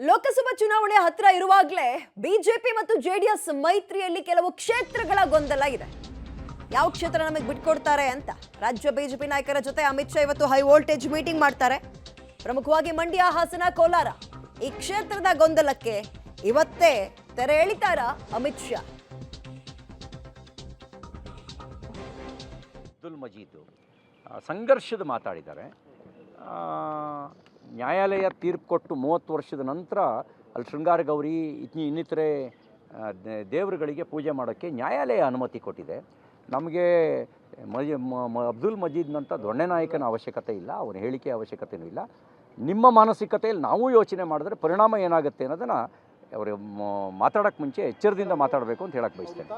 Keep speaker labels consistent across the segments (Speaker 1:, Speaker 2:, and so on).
Speaker 1: ಲೋಕಸಭಾ ಚುನಾವಣೆ ಹತ್ರ ಇರುವಾಗಲೇ ಬಿಜೆಪಿ ಮತ್ತು ಜೆಡಿಎಸ್ ಮೈತ್ರಿಯಲ್ಲಿ ಕೆಲವು ಕ್ಷೇತ್ರಗಳ ಗೊಂದಲ ಇದೆ. ಯಾವ ಕ್ಷೇತ್ರ ನಮಗೆ ಬಿಟ್ಕೊಡ್ತಾರೆ ಅಂತ ರಾಜ್ಯ ಬಿಜೆಪಿ ನಾಯಕರ ಜೊತೆ ಅಮಿತ್ ಶಾ ಇವತ್ತು ಹೈ ವೋಲ್ಟೇಜ್ ಮೀಟಿಂಗ್ ಮಾಡ್ತಾರೆ. ಪ್ರಮುಖವಾಗಿ ಮಂಡ್ಯ, ಹಾಸನ, ಕೋಲಾರ ಈ ಕ್ಷೇತ್ರದ ಗೊಂದಲಕ್ಕೆ ಇವತ್ತೇ ತೆರೆ ಎಳಿತಾರ ಅಮಿತ್ ಶಾ.
Speaker 2: ಅಬ್ದುಲ್ ಮಜೀದ್ ಸಂಘರ್ಷದ ಮಾತಾಡಿದ್ದಾರೆ. ನ್ಯಾಯಾಲಯ ತೀರ್ಪು ಕೊಟ್ಟು 30 ವರ್ಷದ ನಂತರ ಅಲ್ಲಿ ಶೃಂಗಾರ ಗೌರಿ ಇನ್ನಿತರೆ ದೇವರುಗಳಿಗೆ ಪೂಜೆ ಮಾಡೋಕ್ಕೆ ನ್ಯಾಯಾಲಯ ಅನುಮತಿ ಕೊಟ್ಟಿದೆ. ನಮಗೆ ಅಬ್ದುಲ್ ಮಜೀದ್ನಂಥ ದೊಣ್ಣೆ ನಾಯಕನ ಅವಶ್ಯಕತೆ ಇಲ್ಲ, ಅವನ ಹೇಳಿಕೆ ಅವಶ್ಯಕತೆಯೂ ಇಲ್ಲ. ನಿಮ್ಮ ಮಾನಸಿಕತೆಯಲ್ಲಿ ನಾವು ಯೋಚನೆ ಮಾಡಿದ್ರೆ ಪರಿಣಾಮ ಏನಾಗುತ್ತೆ ಅನ್ನೋದನ್ನು ಅವರು ಮಾತಾಡೋಕ್ಕೆ ಮುಂಚೆ ಎಚ್ಚರದಿಂದ ಮಾತಾಡಬೇಕು ಅಂತ ಹೇಳಕ್ಕೆ ಬಯಸ್ತೇನೆ.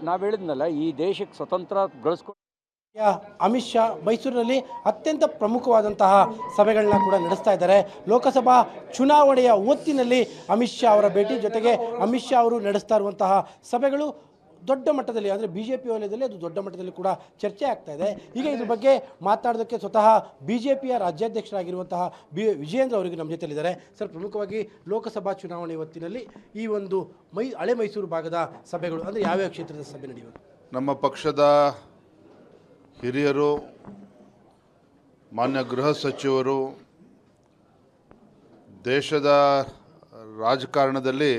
Speaker 2: ನಾವು ಹೇಳಿದ್ನಲ್ಲ, ಈ ದೇಶಕ್ಕೆ ಸ್ವತಂತ್ರ ಗಳಿಸ್ಕೊಂಡು
Speaker 3: ಅಮಿತ್ ಶಾ ಮೈಸೂರಿನಲ್ಲಿ ಅತ್ಯಂತ ಪ್ರಮುಖವಾದಂತಹ ಸಭೆಗಳನ್ನ ಕೂಡ ನಡೆಸ್ತಾ ಇದ್ದಾರೆ. ಲೋಕಸಭಾ ಚುನಾವಣೆಯ ಹೊತ್ತಿನಲ್ಲಿ ಅಮಿತ್ ಶಾ ಅವರ ಭೇಟಿ ಜೊತೆಗೆ ಅಮಿತ್ ಶಾ ಅವರು ನಡೆಸ್ತಾ ಇರುವಂತಹ ಸಭೆಗಳು ದೊಡ್ಡ ಮಟ್ಟದಲ್ಲಿ, ಅಂದರೆ BJP ವಲಯದಲ್ಲಿ ಅದು ದೊಡ್ಡ ಮಟ್ಟದಲ್ಲಿ ಕೂಡ ಚರ್ಚೆ ಆಗ್ತಾ ಇದೆ. ಈಗ ಇದ್ರ ಬಗ್ಗೆ ಮಾತನಾಡೋದಕ್ಕೆ ಸ್ವತಃ BJPಯ ರಾಜ್ಯಾಧ್ಯಕ್ಷರಾಗಿರುವಂತಹ ವಿಜಯೇಂದ್ರ ಅವರಿಗೆ ನಮ್ಮ ಜೊತೆಲಿದ್ದಾರೆ. ಸರ್, ಪ್ರಮುಖವಾಗಿ ಲೋಕಸಭಾ ಚುನಾವಣೆ ಹೊತ್ತಿನಲ್ಲಿ ಈ ಒಂದು ಹಳೆ ಮೈಸೂರು ಭಾಗದ ಸಭೆಗಳು ಅಂದರೆ ಯಾವ್ಯಾವ ಕ್ಷೇತ್ರದ ಸಭೆ ನಡೆಯುವುದು?
Speaker 4: ನಮ್ಮ ಪಕ್ಷದ ಹಿರಿಯರು, ಮಾನ್ಯ ಗೃಹ ಸಚಿವರು, ದೇಶದ ರಾಜಕಾರಣದಲ್ಲಿ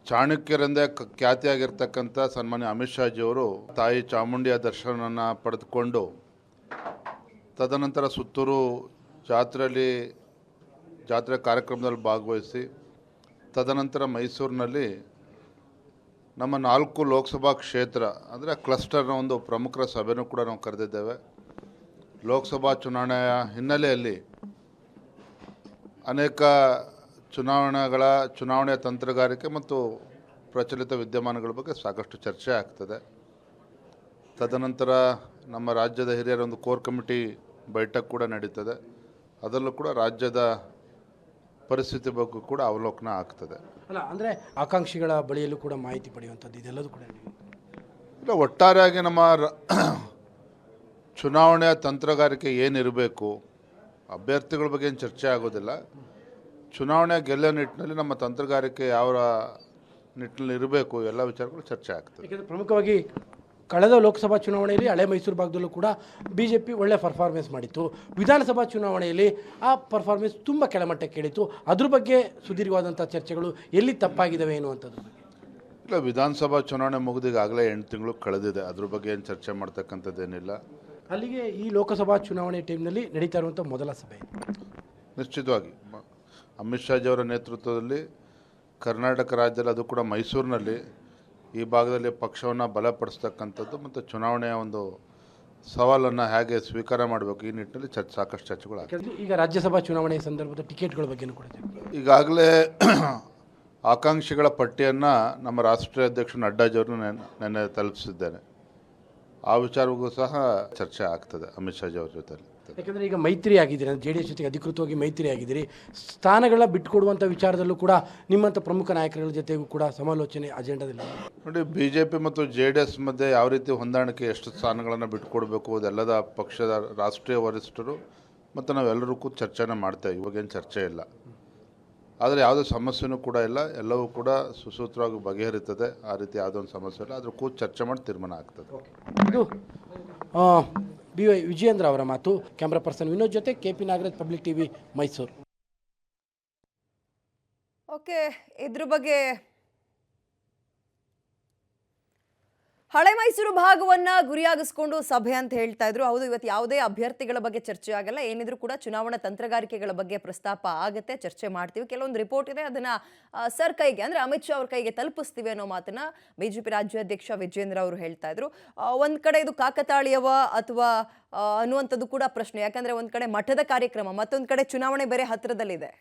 Speaker 4: ಚಾಣಕ್ಯರೆಂದೇ ಖ್ಯಾತಿಯಾಗಿರ್ತಕ್ಕಂಥ ಸನ್ಮಾನ್ಯ ಅಮಿತ್ ಶಾಜಿಯವರು ತಾಯಿ ಚಾಮುಂಡಿಯ ದರ್ಶನವನ್ನು ಪಡೆದುಕೊಂಡು ತದನಂತರ ಸುತ್ತೂರು ಜಾತ್ರೆ ಕಾರ್ಯಕ್ರಮದಲ್ಲಿ ಭಾಗವಹಿಸಿ ತದನಂತರ ಮೈಸೂರಿನಲ್ಲಿ ನಮ್ಮ 4 ಲೋಕಸಭಾ ಕ್ಷೇತ್ರ ಅಂದರೆ ಕ್ಲಸ್ಟರ್ನ ಒಂದು ಪ್ರಮುಖರ ಸಭೆಯೂ ಕೂಡ ನಾವು ಕರೆದಿದ್ದೇವೆ. ಲೋಕಸಭಾ ಚುನಾವಣೆಯ ಹಿನ್ನೆಲೆಯಲ್ಲಿ ಅನೇಕ ಚುನಾವಣೆಯ ತಂತ್ರಗಾರಿಕೆ ಮತ್ತು ಪ್ರಚಲಿತ ವಿದ್ಯಮಾನಗಳ ಬಗ್ಗೆ ಸಾಕಷ್ಟು ಚರ್ಚೆ ಆಗ್ತದೆ. ತದನಂತರ ನಮ್ಮ ರಾಜ್ಯದ ಹಿರಿಯರ ಒಂದು ಕೋರ್ ಕಮಿಟಿ ಬೈಠಕ್ ಕೂಡ ನಡೀತದೆ. ಅದರಲ್ಲೂ ಕೂಡ ರಾಜ್ಯದ ಪರಿಸ್ಥಿತಿ ಬಗ್ಗೆ ಕೂಡ ಅವಲೋಕನ ಆಗ್ತದೆ.
Speaker 3: ಅಲ್ಲ, ಅಂದರೆ ಆಕಾಂಕ್ಷಿಗಳ ಬಳಿಯಲ್ಲೂ ಕೂಡ ಮಾಹಿತಿ ಪಡೆಯುವಂಥದ್ದು ಇದೆಲ್ಲದೂ ಕೂಡ
Speaker 4: ಇಲ್ಲ, ಒಟ್ಟಾರೆಯಾಗಿ ನಮ್ಮ ಚುನಾವಣೆಯ ತಂತ್ರಗಾರಿಕೆ ಏನಿರಬೇಕು, ಅಭ್ಯರ್ಥಿಗಳ ಬಗ್ಗೆ ಏನು ಚರ್ಚೆ ಆಗೋದಿಲ್ಲ. ಚುನಾವಣೆ ಗೆಲ್ಲೋ ನಿಟ್ಟಿನಲ್ಲಿ ನಮ್ಮ ತಂತ್ರಗಾರಿಕೆ ಯಾವ ನಿಟ್ಟಿನಲ್ಲಿ ಇರಬೇಕು, ಎಲ್ಲ ವಿಚಾರಗಳು ಚರ್ಚೆ ಆಗ್ತದೆ.
Speaker 3: ಯಾಕೆಂದರೆ ಪ್ರಮುಖವಾಗಿ ಕಳೆದ ಲೋಕಸಭಾ ಚುನಾವಣೆಯಲ್ಲಿ ಹಳೆ ಮೈಸೂರು ಭಾಗದಲ್ಲೂ ಕೂಡ BJP ಒಳ್ಳೆ ಪರ್ಫಾರ್ಮೆನ್ಸ್ ಮಾಡಿತ್ತು. ವಿಧಾನಸಭಾ ಚುನಾವಣೆಯಲ್ಲಿ ಆ ಪರ್ಫಾರ್ಮೆನ್ಸ್ ತುಂಬ ಕೆಳಮಟ್ಟಕ್ಕೆ ಇಳಿತು. ಅದ್ರ ಬಗ್ಗೆ ಸುದೀರ್ಘವಾದಂಥ ಚರ್ಚೆಗಳು ಎಲ್ಲಿ ತಪ್ಪಾಗಿದ್ದಾವೆ ಎನ್ನುವಂಥದ್ದು.
Speaker 4: ಇಲ್ಲ, ವಿಧಾನಸಭಾ ಚುನಾವಣೆ ಮುಗಿದಿಗಾಗಲೇ 8 ತಿಂಗಳು ಕಳೆದಿದೆ. ಅದ್ರ ಬಗ್ಗೆ ಏನು ಚರ್ಚೆ ಮಾಡ್ತಕ್ಕಂಥದ್ದೇನಿಲ್ಲ.
Speaker 3: ಅಲ್ಲಿಗೆ ಈ ಲೋಕಸಭಾ ಚುನಾವಣೆ ಟೈಮ್ನಲ್ಲಿ ನಡೀತಾ ಇರುವಂಥ ಮೊದಲ ಸಭೆ.
Speaker 4: ನಿಶ್ಚಿತವಾಗಿ ಅಮಿತ್ ಶಾಜಿಯವರ ನೇತೃತ್ವದಲ್ಲಿ ಕರ್ನಾಟಕ ರಾಜ್ಯದಲ್ಲಿ, ಅದು ಕೂಡ ಮೈಸೂರಿನಲ್ಲಿ ಈ ಭಾಗದಲ್ಲಿ ಪಕ್ಷವನ್ನು ಬಲಪಡಿಸ್ತಕ್ಕಂಥದ್ದು ಮತ್ತು ಚುನಾವಣೆಯ ಒಂದು ಸವಾಲನ್ನು ಹೇಗೆ ಸ್ವೀಕಾರ ಮಾಡಬೇಕು ಈ ನಿಟ್ಟಿನಲ್ಲಿ ಸಾಕಷ್ಟು ಚರ್ಚೆಗಳು.
Speaker 3: ಈಗ ರಾಜ್ಯಸಭಾ ಚುನಾವಣೆಯ ಸಂದರ್ಭದ ಟಿಕೆಟ್ಗಳ ಬಗ್ಗೆಯೂ ಕೂಡ
Speaker 4: ಈಗಾಗಲೇ ಆಕಾಂಕ್ಷಿಗಳ ಪಟ್ಟಿಯನ್ನು ನಮ್ಮ ರಾಷ್ಟ್ರೀಯ ಅಧ್ಯಕ್ಷ ನಡ್ಡಾಜಿಯವರು ನೆನ್ನೆ ತಲುಪಿಸಿದ್ದೇನೆ. ಆ ವಿಚಾರವೂ ಸಹ ಚರ್ಚೆ ಆಗ್ತದೆ ಅಮಿತ್ ಶಾಜಿ ಅವ್ರ ಜೊತೆಲಿ.
Speaker 3: ಯಾಕೆಂದರೆ ಈಗ ಮೈತ್ರಿ ಆಗಿದ್ದೀರಿ, JDS ಜೊತೆಗೆ ಅಧಿಕೃತವಾಗಿ ಮೈತ್ರಿ ಆಗಿದ್ದೀರಿ. ಸ್ಥಾನಗಳ ಬಿಟ್ಟುಕೊಡುವಂಥ ವಿಚಾರದಲ್ಲೂ ಕೂಡ ನಿಮ್ಮಂಥ ಪ್ರಮುಖ ನಾಯಕರ ಜೊತೆಗೂ ಕೂಡ ಸಮಾಲೋಚನೆ ಅಜೆಂಡಾದಲ್ಲಿ
Speaker 4: ನೋಡಿ. BJP ಮತ್ತು JDS ಮಧ್ಯೆ ಯಾವ ರೀತಿ ಹೊಂದಾಣಿಕೆ, ಎಷ್ಟು ಸ್ಥಾನಗಳನ್ನು ಬಿಟ್ಟುಕೊಡ್ಬೇಕು, ಅದೆಲ್ಲದ ಪಕ್ಷದ ರಾಷ್ಟ್ರೀಯ ವರಿಷ್ಠರು ಮತ್ತು ನಾವೆಲ್ಲರೂ ಕೂಡ ಚರ್ಚೆನ ಮಾಡ್ತೇವೆ. ಇವಾಗೇನು ಚರ್ಚೆ ಇಲ್ಲ, ಆದರೆ ಯಾವುದೇ ಸಮಸ್ಯೆನೂ ಕೂಡ ಇಲ್ಲ. ಎಲ್ಲವೂ ಕೂಡ ಸುಸೂತ್ರವಾಗಿ ಬಗೆಹರಿತದೆ. ಆ ರೀತಿ ಯಾವುದೊಂದು ಸಮಸ್ಯೆ ಇಲ್ಲ. ಅದ್ರ ಕೂಡ ಚರ್ಚೆ ಮಾಡಿ ತೀರ್ಮಾನ ಆಗ್ತದೆ.
Speaker 3: ಇದು BY ವಿಜಯೇಂದ್ರ ಅವರ ಮಾತು. ಕ್ಯಾಮ್ರಾ ಪರ್ಸನ್ ವಿನೋದ್ ಜೊತೆ KP Nagaraj, public TV, Mysuru.
Speaker 1: Okay, ಇದ್ರ ಬಗ್ಗೆ ಹಳೆ ಮೈಸೂರು ಭಾಗವನ್ನ ಗುರಿಯಾಗಿಸ್ಕೊಂಡು ಸಭೆ ಅಂತ ಹೇಳ್ತಾ ಇದ್ರು. ಹೌದು, ಇವತ್ತು ಯಾವುದೇ ಅಭ್ಯರ್ಥಿಗಳ ಬಗ್ಗೆ ಚರ್ಚೆ ಆಗಲ್ಲ. ಏನಿದ್ರು ಕೂಡ ಚುನಾವಣಾ ತಂತ್ರಗಾರಿಕೆಗಳ ಬಗ್ಗೆ ಪ್ರಸ್ತಾಪ ಆಗುತ್ತೆ, ಚರ್ಚೆ ಮಾಡ್ತೀವಿ. ಕೆಲವೊಂದು ರಿಪೋರ್ಟ್ ಇದೆ, ಅದನ್ನ ಸರ್ ಕೈಗೆ ಅಂದರೆ ಅಮಿತ್ ಶಾ ಅವ್ರ ಕೈಗೆ ತಲುಪಿಸ್ತೀವಿ ಅನ್ನೋ ಮಾತನ್ನ BJP ರಾಜ್ಯಾಧ್ಯಕ್ಷ ವಿಜೇಂದ್ರ ಅವರು ಹೇಳ್ತಾ ಇದ್ರು. ಒಂದ್ ಕಡೆ ಇದು ಕಾಕತಾಳೀಯವ ಅಥವಾ ಅನ್ನುವಂಥದ್ದು ಕೂಡ ಪ್ರಶ್ನೆ. ಯಾಕಂದ್ರೆ ಒಂದ್ ಕಡೆ ಮಠದ ಕಾರ್ಯಕ್ರಮ, ಮತ್ತೊಂದು ಕಡೆ ಚುನಾವಣೆ ಬೇರೆ ಹತ್ರದಲ್ಲಿದೆ.